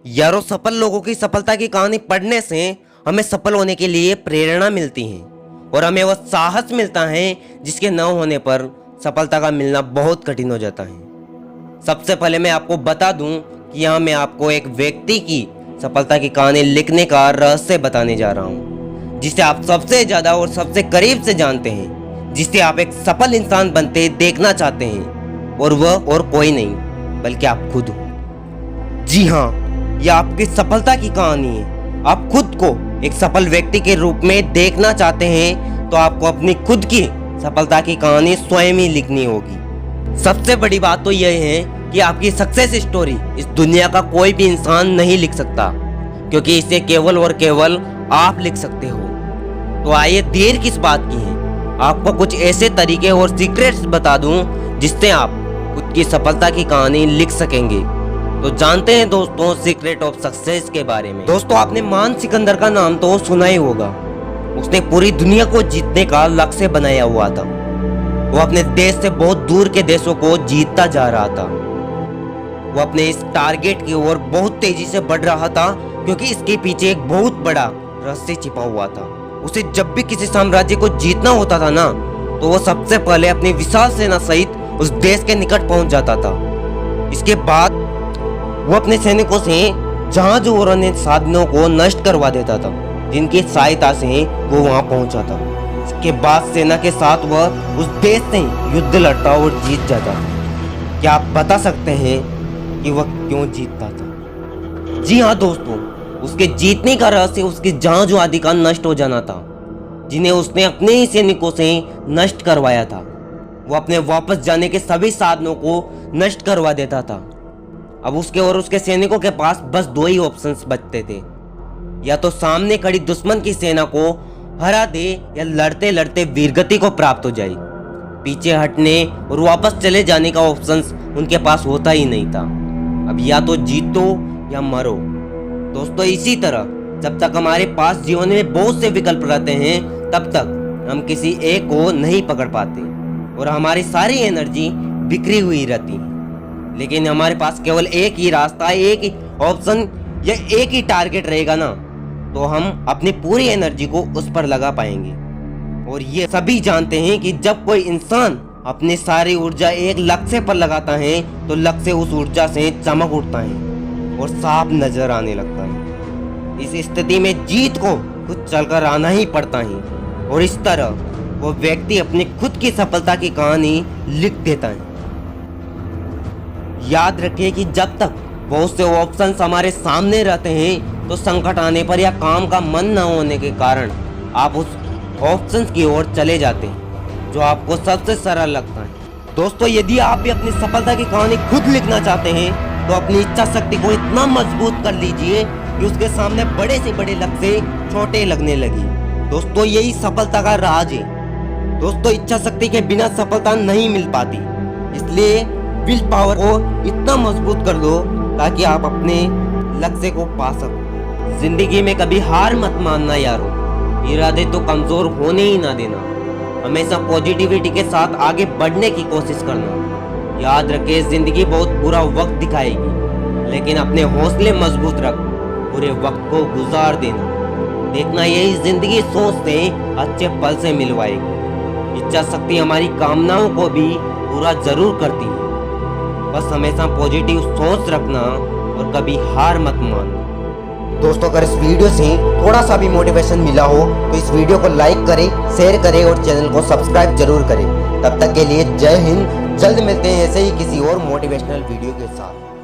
यारों, सफल लोगों की सफलता की कहानी पढ़ने से हमें सफल होने के लिए प्रेरणा मिलती है और हमें वह साहस मिलता है जिसके न होने पर सफलता का मिलना बहुत कठिन हो जाता है। सबसे पहले मैं आपको बता दूं कि यहाँ मैं आपको एक व्यक्ति की सफलता की कहानी लिखने का रहस्य बताने जा रहा हूँ, जिसे आप सबसे ज्यादा और सबसे करीब से जानते हैं, जिससे आप एक सफल इंसान बनते देखना चाहते हैं, और वह और कोई नहीं बल्कि आप खुद हो। जी हाँ, यह आपकी सफलता की कहानी है। आप खुद को एक सफल व्यक्ति के रूप में देखना चाहते हैं तो आपको अपनी खुद की सफलता की कहानी स्वयं ही लिखनी होगी। सबसे बड़ी बात तो यह है कि आपकी सक्सेस स्टोरी इस दुनिया का कोई भी इंसान नहीं लिख सकता, क्योंकि इसे केवल और केवल आप लिख सकते हो। तो आइए देर किस बात की है, आपको कुछ ऐसे तरीके और सीक्रेट्स बता दूं जिससे आप खुद की सफलता की कहानी लिख सकेंगे। तो जानते हैं दोस्तों सीक्रेट ऑफ सक्सेस के बारे में। दोस्तों, आपने मान सिकंदर का नाम तो सुना ही होगा। उसने पूरी दुनिया को जीतने का लक्ष्य बनाया हुआ था। वो अपने देश से बहुत दूर के देशों को जीतता जा रहा था। वो अपने इस टारगेट की ओर बहुत तेजी से बढ़ रहा था, क्योंकि इसके पीछे एक बहुत बड़ा रहस्य छिपा हुआ था। उसे जब भी किसी साम्राज्य को जीतना होता था ना, तो वो सबसे पहले अपनी विशाल सेना सहित उस देश के निकट पहुंच जाता था। इसके बाद वो अपने सैनिकों से जहाज और अन्य साधनों को नष्ट करवा देता था, जिनकी सहायता से वो वहां पहुंचा था। इसके बाद सेना के साथ वह उस देश से युद्ध लड़ता और जीत जाता। क्या आप बता सकते हैं कि वह क्यों जीतता था? जी हाँ दोस्तों, उसके जीतने का रहस्य उसके जहाज आदि का नष्ट हो जाना था, जिन्हें उसने अपने ही सैनिकों से नष्ट करवाया था। वो अपने वापस जाने के सभी साधनों को नष्ट करवा देता था। अब उसके और उसके सैनिकों के पास बस दो ही ऑप्शंस बचते थे, या तो सामने खड़ी दुश्मन की सेना को हरा दे, या लड़ते लड़ते वीरगति को प्राप्त हो जाए। पीछे हटने और वापस चले जाने का ऑप्शंस उनके पास होता ही नहीं था। अब या तो जीतो या मरो। दोस्तों, इसी तरह जब तक हमारे पास जीवन में बहुत से विकल्प रहते हैं, तब तक हम किसी एक को नहीं पकड़ पाते और हमारी सारी एनर्जी बिखरी हुई रहती है। लेकिन हमारे पास केवल एक ही रास्ता, एक ही ऑप्शन या एक ही टारगेट रहेगा ना, तो हम अपनी पूरी एनर्जी को उस पर लगा पाएंगे। और ये सभी जानते हैं कि जब कोई इंसान अपनी सारी ऊर्जा एक लक्ष्य पर लगाता है, तो लक्ष्य उस ऊर्जा से चमक उठता है और साफ नजर आने लगता है। इस स्थिति में जीत को खुद चलकर आना ही पड़ता है, और इस तरह वो व्यक्ति अपनी खुद की सफलता की कहानी लिख देता है। याद रखिए कि जब तक बहुत से ऑप्शंस हमारे सामने रहते हैं, तो संकट आने पर या काम का मन न होने के कारण आप उस ऑप्शंस की ओर चले जाते हैं जो आपको सबसे सरल लगता है। दोस्तों, यदि आप भी अपनी सफलता की कहानी खुद लिखना चाहते हैं, तो अपनी इच्छा शक्ति को इतना मजबूत कर लीजिए कि उसके सामने बड़े से बड़े लक्ष्य छोटे लगने लगे। दोस्तों, यही सफलता का राज है। दोस्तों, इच्छा शक्ति के बिना सफलता नहीं मिल पाती, इसलिए विल पावर को इतना मजबूत कर दो ताकि आप अपने लक्ष्य को पा सको। जिंदगी में कभी हार मत मानना यारों, इरादे तो कमजोर होने ही ना देना। हमेशा पॉजिटिविटी के साथ आगे बढ़ने की कोशिश करना। याद रखे, जिंदगी बहुत बुरा वक्त दिखाएगी, लेकिन अपने हौसले मजबूत रख बुरे वक्त को गुजार देना। देखना, यही जिंदगी सोच से अच्छे पल से मिलवाएगी। इच्छा शक्ति हमारी कामनाओं को भी पूरा जरूर करती है। बस हमेशा पॉजिटिव सोच रखना और कभी हार मत मानना। दोस्तों, अगर इस वीडियो से थोड़ा सा भी मोटिवेशन मिला हो तो इस वीडियो को लाइक करें, शेयर करें और चैनल को सब्सक्राइब जरूर करें। तब तक के लिए जय हिंद। जल्द मिलते हैं ऐसे ही किसी और मोटिवेशनल वीडियो के साथ।